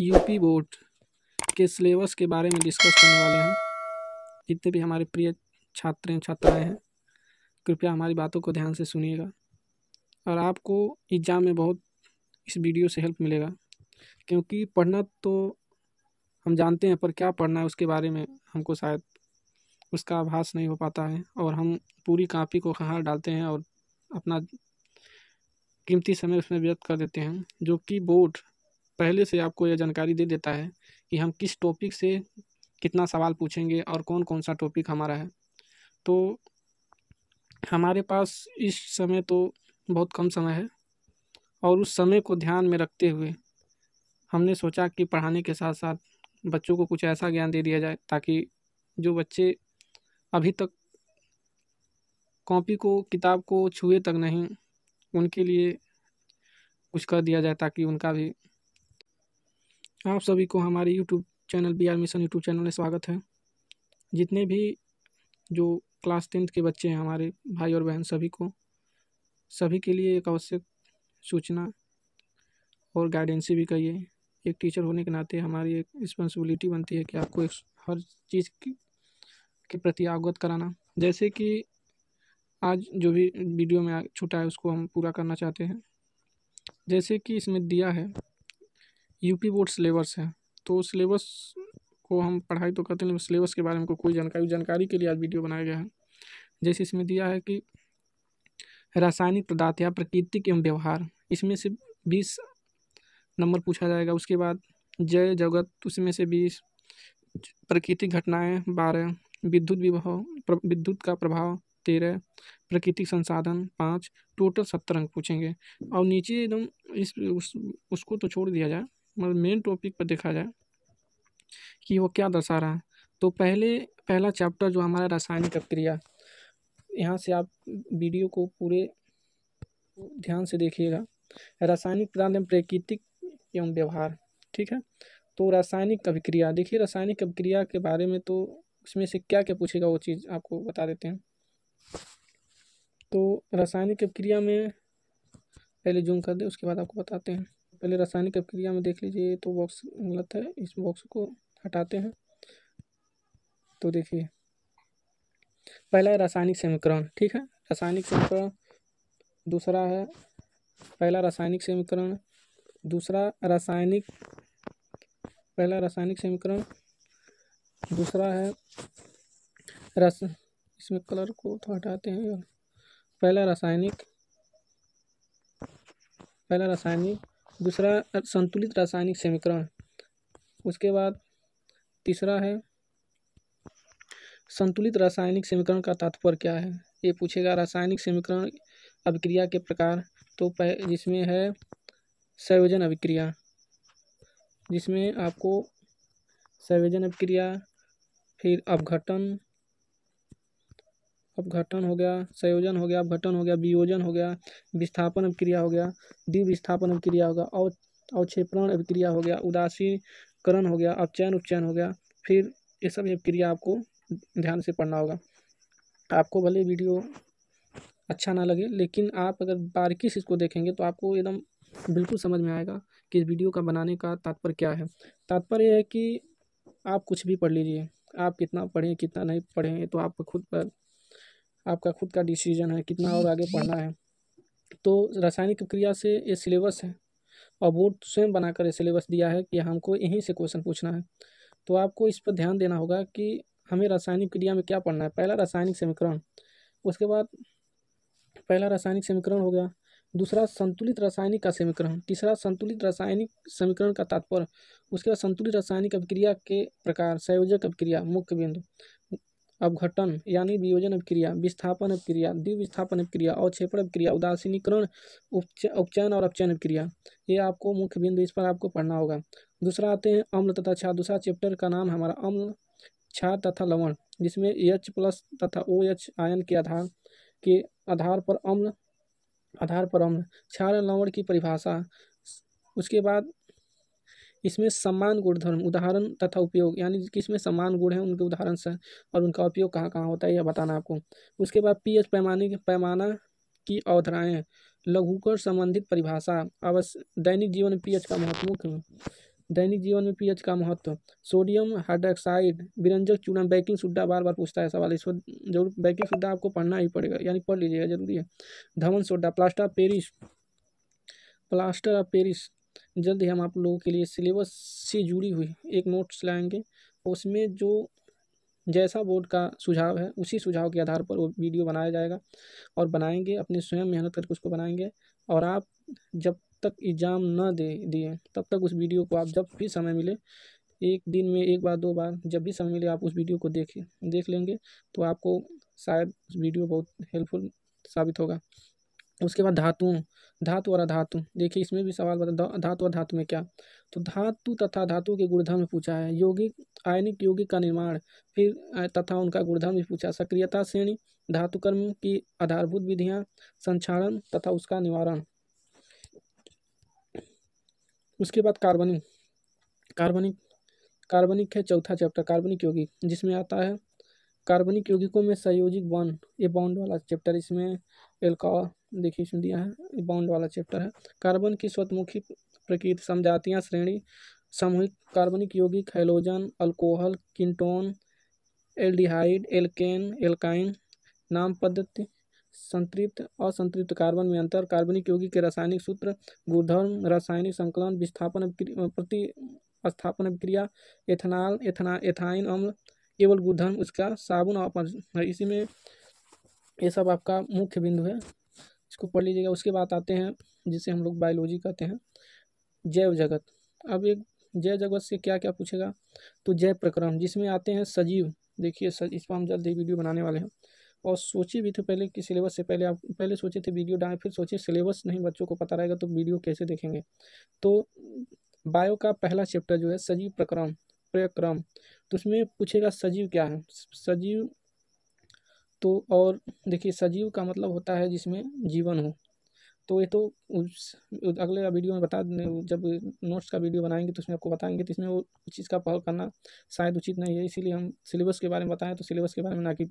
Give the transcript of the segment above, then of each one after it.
UP board के syllabus के बारे में डिस्कस करने वाले हैं। जितने भी हमारे प्रिय छात्र छात्राएं हैं, कृपया हमारी बातों को ध्यान से सुनिएगा और आपको एग्ज़ाम में बहुत इस वीडियो से हेल्प मिलेगा। क्योंकि पढ़ना तो हम जानते हैं, पर क्या पढ़ना है उसके बारे में हमको शायद उसका आभास नहीं हो पाता है और हम पूरी कॉपी को कहाँ डालते हैं और अपना कीमती समय उसमें व्यर्थ कर देते हैं। जो कि बोर्ड पहले से आपको यह जानकारी दे देता है कि हम किस टॉपिक से कितना सवाल पूछेंगे और कौन कौन सा टॉपिक हमारा है। तो हमारे पास इस समय तो बहुत कम समय है और उस समय को ध्यान में रखते हुए हमने सोचा कि पढ़ाने के साथ साथ बच्चों को कुछ ऐसा ज्ञान दे दिया जाए ताकि जो बच्चे अभी तक कॉपी को किताब को छुए तक नहीं, उनके लिए कुछ कर दिया जाए ताकि उनका भी। आप सभी को हमारे YouTube channel BR mission YouTube channel में स्वागत है। जितने भी जो क्लास 10th के बच्चे हैं हमारे भाई और बहन, सभी के लिए एक आवश्यक सूचना और गाइडेंस भी कहिए। एक टीचर होने के नाते हमारी एक रिस्पॉन्सिबिलिटी बनती है कि आपको हर चीज़ के प्रति अवगत कराना। जैसे कि आज जो भी वीडियो में छूटा है उसको हम पूरा करना चाहते हैं। जैसे कि इसमें दिया है यूपी बोर्ड सिलेबस है, तो सिलेबस को हम पढ़ाई तो करते हैं लेकिन सिलेबस के बारे में कोई जानकारी के लिए आज वीडियो बनाया गया है। जैसे इसमें दिया है कि रासायनिक पदार्थ या प्राकृतिक एवं व्यवहार, इसमें से 20 नंबर पूछा जाएगा। उसके बाद जय जगत, उसमें से 20, प्राकृतिक घटनाएं 12, विद्युत का प्रभाव 13, प्राकृतिक संसाधन 5, टोटल 70 अंक पूछेंगे। और नीचे एकदम उसको तो छोड़ दिया जाए, मतलब मेन टॉपिक पर देखा जाए कि वो क्या दर्शा रहा है। तो पहला चैप्टर जो हमारा रासायनिक अभिक्रिया, यहाँ से आप वीडियो को पूरे ध्यान से देखिएगा। रासायनिक पदार्थ एवं प्राकृतिक एवं व्यवहार, ठीक है। तो रासायनिक अभिक्रिया, देखिए रासायनिक अभिक्रिया के बारे में तो उसमें से क्या क्या पूछेगा वो चीज़ आपको बता देते हैं। तो रासायनिक अभिक्रिया में पहले जूम कर दे, उसके बाद आपको बताते हैं। पहले रासायनिक अभिक्रिया में देख लीजिए, तो बॉक्स गलत है, इस बॉक्स को हटाते हैं। तो देखिए पहला है रासायनिक समीकरण, ठीक है। रासायनिक समीकरण दूसरा है, पहला रासायनिक समीकरण, पहला रासायनिक समीकरण, दूसरा है इसमें कलर को तो हटाते हैं। पहला रासायनिक, दूसरा संतुलित रासायनिक समीकरण। उसके बाद तीसरा है संतुलित रासायनिक समीकरण का तात्पर्य क्या है, ये पूछेगा। रासायनिक समीकरण अभिक्रिया के प्रकार, तो जिसमें है संयोजन अभिक्रिया, जिसमें आपको संयोजन अभिक्रिया, फिर अपघटन हो गया, संयोजन हो गया, अपघटन हो गया, वियोजन हो गया, विस्थापन अभिक्रिया हो गया, द्विविस्थापन अभिक्रिया होगा, अवक्षेपण अभिक्रिया हो गया, उदासीकरण हो गया, अपचयन उपचयन हो गया। फिर ये सब अभिक्रिया आपको ध्यान से पढ़ना होगा। आपको भले वीडियो अच्छा ना लगे, लेकिन आप अगर बारीकी से इसको देखेंगे तो आपको एकदम बिल्कुल समझ में आएगा कि इस वीडियो का बनाने का तात्पर्य क्या है। तात्पर्य है कि आप कुछ भी पढ़ लीजिए, आप कितना पढ़ें कितना नहीं पढ़ें ये तो आपका खुद का डिसीजन है कितना और आगे पढ़ना है। तो रासायनिक क्रिया से ये सिलेबस है और बोर्ड स्वयं बनाकर ये सिलेबस दिया है कि हमको यहीं से क्वेश्चन पूछना है। तो आपको इस पर ध्यान देना होगा कि हमें रासायनिक क्रिया में क्या पढ़ना है। पहला रासायनिक समीकरण, उसके बाद पहला रासायनिक समीकरण हो गया, दूसरा संतुलित रासायनिक का समीकरण, तीसरा संतुलित रासायनिक समीकरण का तात्पर्य, उसके बाद संतुलित रासायनिक अभिक्रिया के प्रकार, संयोजक अभिक्रिया, मुख्य बिंदु, अपघटन यानी वियोजन अभिक्रिया, विस्थापन अभिक्रिया, द्विविस्थापन अभिक्रिया, अवक्षेपण अभिक्रिया, उदासीनीकरण, उपचयन और अपचयन अभिक्रिया, ये आपको मुख्य बिंदु, इस पर आपको पढ़ना होगा। दूसरा आते हैं अम्ल तथा क्षार, दूसरा चैप्टर का नाम हमारा अम्ल, क्षार तथा लवण, जिसमें H+ तथा OH आयन के आधार पर अम्ल, क्षार लवण की परिभाषा। उसके बाद इसमें समान गुणधर्म, उदाहरण तथा उपयोग, यानी किसमें समान गुण हैं उनके उदाहरण से और उनका उपयोग कहाँ कहाँ होता है यह बताना आपको। उसके बाद pH पैमाना की अवधारणाएं, लघुकर संबंधित परिभाषा, दैनिक जीवन में pH का महत्व, दैनिक जीवन में पीएच का महत्व, सोडियम हाइड्रोक्साइड, विरंजक चूर्ण, बेकिंग सोडा, बार बार पूछता है सवाल, इसको जरूर बेकिंग सोडा आपको पढ़ना ही पड़ेगा, यानी पढ़ लीजिएगा, जरूरी है। Dhawan soda, plaster of Paris. जल्द ही हम आप लोगों के लिए सिलेबस से जुड़ी हुई एक नोट्स लाएंगे, उसमें जो जैसा बोर्ड का सुझाव है उसी सुझाव के आधार पर वो वीडियो बनाया जाएगा और बनाएंगे, अपने स्वयं मेहनत करके उसको बनाएंगे। और आप जब तक एग्ज़ाम न दे दिए तब तक उस वीडियो को आप जब भी समय मिले, एक दिन में एक बार 2 बार जब भी समय मिले आप उस वीडियो को देख लेंगे, तो आपको शायद उस वीडियो बहुत हेल्पफुल साबित होगा। उसके बाद धातु और अधातु, देखिए इसमें भी सवाल बता, धातु और धातु में क्या, तो धातु तथा धातु के गुणधर्म में पूछा है, यौगिक आयनिक यौगिक का निर्माण, फिर तथा उनका गुणधर्म भी पूछा, सक्रियता श्रेणी, धातु कर्म की आधारभूत विधियां, संक्षारण तथा उसका निवारण। उसके बाद कार्बनिक है चौथा चैप्टर, कार्बनिक यौगिक, जिसमें आता है कार्बनिक यौगिकों में संयोजिक बॉन्ड, ये बॉन्ड वाला चैप्टर, इसमें एल्कोहल देखिए इसमें दिया है, ये बॉन्ड वाला चैप्टर है। कार्बन की स्वतमुखी प्रकृति, समजातियां श्रेणी, सामूहिक कार्बनिक यौगिक, halogen, alcohol, ketone, aldehyde, alkene, alkyne, नाम पद्धति, संतृप्त असंतृप्त कार्बन में अंतर, कार्बनिक यौगिक के रासायनिक सूत्र, गुणधर्म, रासायनिक संकलन, विस्थापन प्रतिस्थापन अभिक्रिया, एथेनॉल, एथाइन अम्ल, केवल गुणधर्म उसका, साबुन और इसी में ये सब आपका मुख्य बिंदु है, इसको पढ़ लीजिएगा। उसके बाद आते हैं जिसे हम लोग बायोलॉजी कहते हैं, जैव जगत। अब एक जैव जगत से क्या क्या पूछेगा, तो जैव प्रक्रम, जिसमें आते हैं सजीव, देखिए इस पर हम जल्द ही वीडियो बनाने वाले हैं, और सोचे भी थे पहले कि सिलेबस से पहले, आप पहले सोचे थे वीडियो डालें, फिर सोचे सिलेबस नहीं बच्चों को पता रहेगा तो वीडियो कैसे देखेंगे। तो बायो का पहला चैप्टर जो है सजीव प्रक्रम, तो उसमें पूछेगा सजीव क्या है, सजीव, तो और देखिए सजीव का मतलब होता है जिसमें जीवन हो, तो ये तो अगले वीडियो में बता, जब नोट्स का वीडियो बनाएंगे तो उसमें आपको बताएंगे, तो इसमें वो चीज़ का पहल करना शायद उचित नहीं है, इसीलिए हम सिलेबस के बारे में बताएं, तो सिलेबस के बारे में ना कि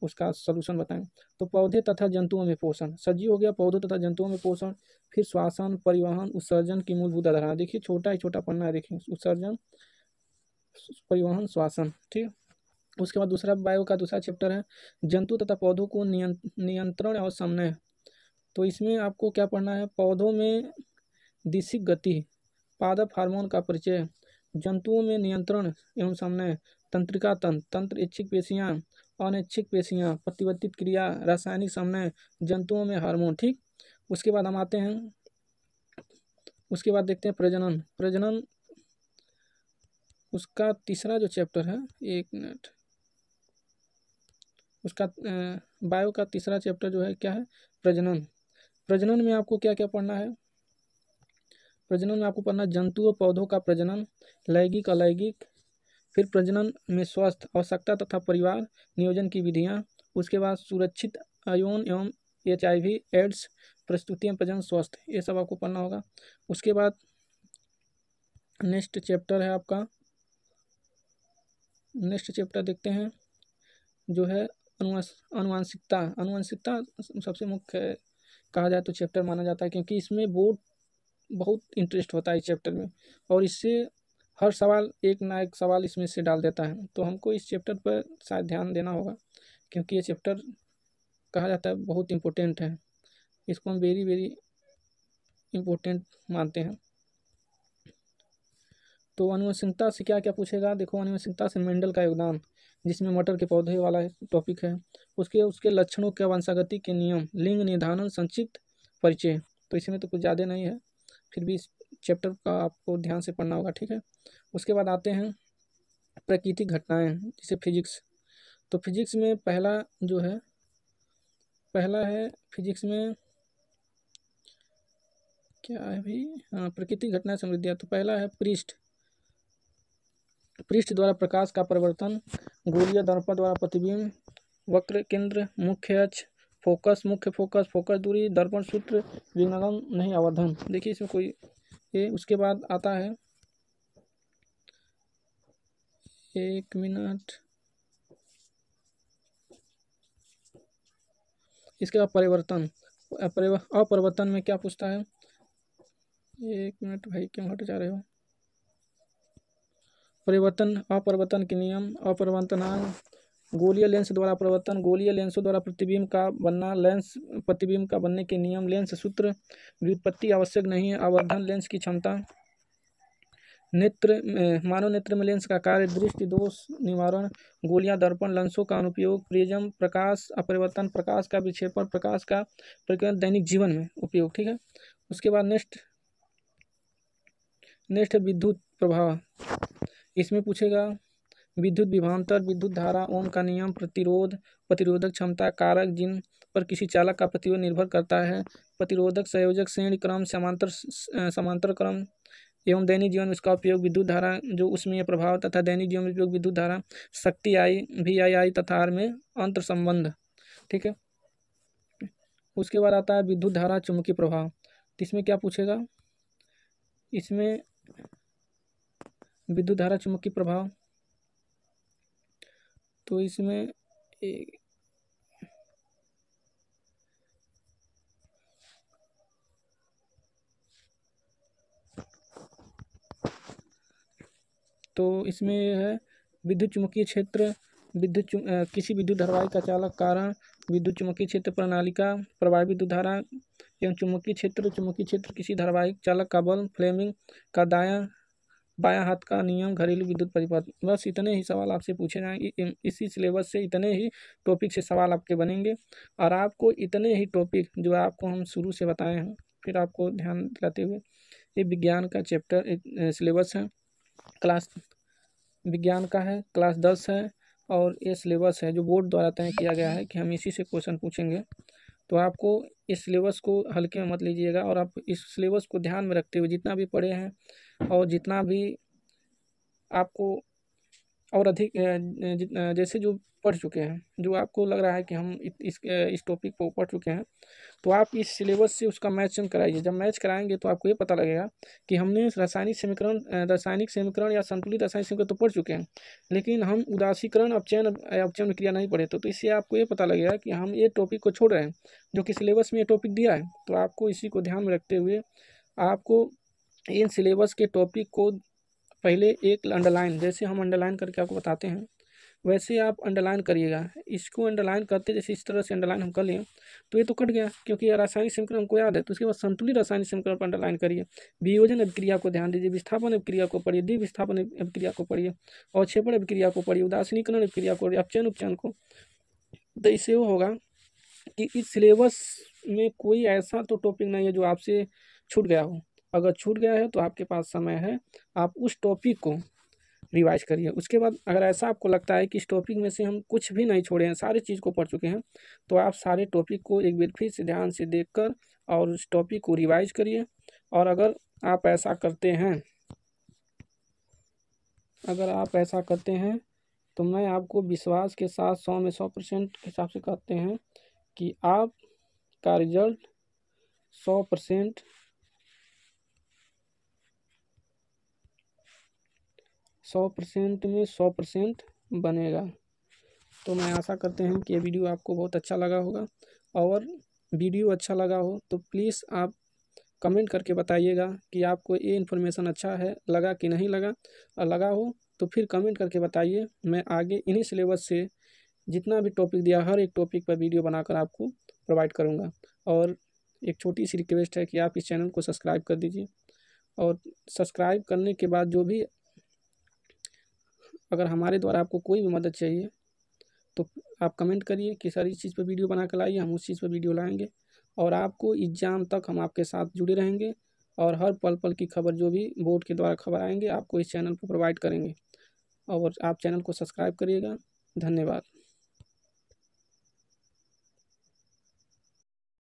उसका सलूशन बताएं। तो पौधे तथा जंतुओं में पोषण, सजीव हो गया, पौधों तथा जंतुओं में पोषण, फिर श्वसन, परिवहन, उत्सर्जन की मूलभूत अवधारणा, देखिए छोटा ही छोटा पढ़ना है, देखिए उत्सर्जन, परिवहन, श्वसन, ठीक। उसके बाद दूसरा बायो का दूसरा चैप्टर है जंतु तथा पौधों को नियंत्रण और समन्वय, तो इसमें आपको क्या पढ़ना है, पौधों में दिशिक गति, पादप हार्मोन का परिचय, जंतुओं में नियंत्रण एवं समन्वय, तंत्रिका तंत्र, इच्छिक पेशियां, अनैच्छिक पेशियां, प्रतिवर्तित क्रिया, रासायनिक समन्वय, जंतुओं में हार्मोन, ठीक। उसके बाद हम आते हैं, उसके बाद देखते हैं प्रजनन, उसका तीसरा जो चैप्टर है, एक मिनट, उसका बायो का तीसरा चैप्टर जो है क्या है, प्रजनन में आपको क्या क्या पढ़ना है, प्रजनन में आपको पढ़ना जंतु और पौधों का प्रजनन, लैंगिक अलैंगिक, फिर प्रजनन में स्वस्थ, आवश्यकता तथा परिवार नियोजन की विधियां, उसके बाद सुरक्षित यौन एवं HIV एड्स, प्रस्तुतियां प्रजनन स्वस्थ, ये सब आपको पढ़ना होगा। उसके बाद नेक्स्ट चैप्टर है आपका, नेक्स्ट चैप्टर देखते हैं जो है अनुवांशिकता सबसे मुख्य कहा जाए तो चैप्टर माना जाता है, क्योंकि इसमें बोर्ड बहुत इंटरेस्ट होता है इस चैप्टर में, और इससे हर सवाल एक ना एक सवाल इसमें से डाल देता है, तो हमको इस चैप्टर पर शायद ध्यान देना होगा, क्योंकि ये चैप्टर कहा जाता है बहुत इम्पोर्टेंट है, इसको हम वेरी वेरी इम्पोर्टेंट मानते हैं। तो अनुवंशिकता से क्या क्या पूछेगा, देखो अनुवंशिकता से मेंडल का योगदान, जिसमें मटर के पौधे वाला टॉपिक है, उसके लक्षणों के वंशागति के नियम, लिंग निर्धारण, संक्षिप्त परिचय, तो इसमें तो कुछ ज़्यादा नहीं है, फिर भी इस चैप्टर का आपको ध्यान से पढ़ना होगा, ठीक है। उसके बाद आते हैं प्राकृतिक घटनाएं, जैसे फिजिक्स, तो फिजिक्स में पहला है फिजिक्स में क्या है भाई, हाँ प्राकृतिक घटना समृद्धियाँ, तो पहला है पृष्ठ द्वारा प्रकाश का परिवर्तन, गोलीय दर्पण द्वारा प्रतिबिंब, वक्र केंद्र, मुख्य अक्ष, मुख्य फोकस दूरी, दर्पण सूत्र, विघ्नगम नहीं आवर्धन, देखिए इसमें कोई ये। उसके बाद आता है, एक मिनट, इसके बाद अपरिवर्तन में क्या पूछता है, एक मिनट भाई क्यों हट जा रहे हो, अपरिवर्तन के नियम, अपरिवर्तनांक, गोलीय लेंस द्वारा परिवर्तन, गोलीय लेंसों द्वारा प्रतिबिंब का बनना, लेंस प्रतिबिंब का बनने के नियम, लेंस सूत्र, व्युत्पत्ति आवश्यक नहीं है, आवर्धन, लेंस की क्षमता, मानव नेत्र में लेंस का कार्य, दृष्टि दोष निवारण, गोलियां, दर्पण, लेंसों का अनुपयोग, प्रिज्म, प्रकाश अपरिवर्तन, प्रकाश का विक्षेपण, प्रकाश का प्रकीर्णन दैनिक जीवन में उपयोग। ठीक है, उसके बाद नेक्स्ट विद्युत प्रभाव, इसमें पूछेगा विद्युत विभवांतर, विद्युत धारा, ओम का नियम, प्रतिरोध, प्रतिरोधक क्षमता, कारक जिन पर किसी चालक का प्रतिरोध निर्भर करता है, प्रतिरोधक, संयोजक, श्रेणी क्रम, समांतर क्रम एवं दैनिक जीवन में इसका उपयोग, विद्युत धारा जो उसमें यह प्रभाव तथा दैनिक जीवन में उपयोग, विद्युत धारा, शक्ति आई, VI तथा आर में अंतर संबंध। ठीक है, उसके बाद आता है विद्युत धारा चुंबकीय प्रभाव। तो इसमें क्या पूछेगा, इसमें विद्युत धारा चुंबकीय प्रभाव, तो इसमें है विद्युत चुम्बकीय क्षेत्र, किसी विद्युत धारावाही का चालक कारण, विद्युत चुम्बकीय क्षेत्र प्रणाली का प्रवाही विद्युत धारा एवं चुम्बकीय क्षेत्र किसी धारावाहिक चालक का बल, फ्लेमिंग का बायां हाथ का नियम, घरेलू विद्युत परिपथ। बस इतने ही सवाल आपसे पूछे जाएंगे, इसी सिलेबस से इतने ही टॉपिक से सवाल आपके बनेंगे। और आपको इतने ही टॉपिक जो आपको हम शुरू से बताए हैं, फिर आपको ध्यान दिलाते हुए, ये विज्ञान का चैप्टर सिलेबस है, क्लास विज्ञान का है, क्लास 10 है, और ये सिलेबस है जो बोर्ड द्वारा तय किया गया है कि हम इसी से क्वेश्चन पूछेंगे। तो आपको इस सिलेबस को हल्के में मत लीजिएगा, और आप इस सिलेबस को ध्यान में रखते हुए जितना भी पढ़े हैं और जितना भी आपको और अधिक जैसे जो पढ़ चुके हैं, जो आपको लग रहा है कि हम इस टॉपिक को पढ़ चुके हैं, तो आप इस सिलेबस से उसका मैचिंग कराइए। जब मैच कराएंगे तो आपको ये पता लगेगा कि हमने रासायनिक समीकरण या संतुलित रासायनिक समीकरण तो पढ़ चुके हैं, लेकिन हम उदासीकरण, अपचयन क्रिया नहीं पढ़े। तो इससे आपको ये पता लगेगा कि हम ये टॉपिक को छोड़ रहे हैं जो कि सिलेबस में ये टॉपिक दिया है। तो आपको इसी को ध्यान में रखते हुए आपको इन सिलेबस के टॉपिक को पहले एक अंडरलाइन, जैसे हम अंडरलाइन करके आपको बताते हैं वैसे आप अंडरलाइन करिएगा। इसको अंडरलाइन करते जैसे इस तरह से अंडरलाइन हम कर लिए तो ये तो कट गया, क्योंकि रासायनिक समीकरण हमको याद है। तो उसके बाद संतुलित रासायनिक समीकरण पर अंडरलाइन करिए, वियोजन अभिक्रिया को ध्यान दीजिए, विस्थापन अभिक्रिया को पढ़िए, द्विविस्थापन अभिक्रिया को पढ़िए, अवक्षेपण अभिक्रिया को पढ़िए, उदासीनीकरण अभिक्रिया को, अपचयन उपचयन को। तो इससे वो होगा कि इस सिलेबस में कोई ऐसा तो टॉपिक नहीं है जो आपसे छूट गया हो। अगर छूट गया है तो आपके पास समय है, आप उस टॉपिक को रिवाइज करिए। उसके बाद अगर ऐसा आपको लगता है कि इस टॉपिक में से हम कुछ भी नहीं छोड़े हैं, सारी चीज़ को पढ़ चुके हैं, तो आप सारे टॉपिक को एक बार फिर से ध्यान से देखकर और उस टॉपिक को रिवाइज करिए। और अगर आप ऐसा करते हैं तो मैं आपको विश्वास के साथ 100 में 100% के हिसाब से कहते हैं कि आपका रिजल्ट 100% में 100% बनेगा। तो मैं आशा करते हैं कि ये वीडियो आपको बहुत अच्छा लगा होगा, और वीडियो अच्छा लगा हो तो प्लीज़ आप कमेंट करके बताइएगा कि आपको ये इन्फॉर्मेशन अच्छा है लगा कि नहीं लगा, और लगा हो तो फिर कमेंट करके बताइए। मैं आगे इन्हीं सिलेबस से जितना भी टॉपिक दिया हर एक टॉपिक पर वीडियो बनाकर आपको प्रोवाइड करूँगा। और एक छोटी सी रिक्वेस्ट है कि आप इस चैनल को सब्सक्राइब कर दीजिए, और सब्सक्राइब करने के बाद जो भी अगर हमारे द्वारा आपको कोई भी मदद चाहिए तो आप कमेंट करिए कि सर इस चीज़ पर वीडियो बना कर लाइए, हम उस चीज़ पर वीडियो लाएंगे। और आपको एग्ज़ाम तक हम आपके साथ जुड़े रहेंगे, और हर पल की खबर जो भी बोर्ड के द्वारा खबर आएंगे आपको इस चैनल पर प्रोवाइड करेंगे। और आप चैनल को सब्सक्राइब करिएगा। धन्यवाद।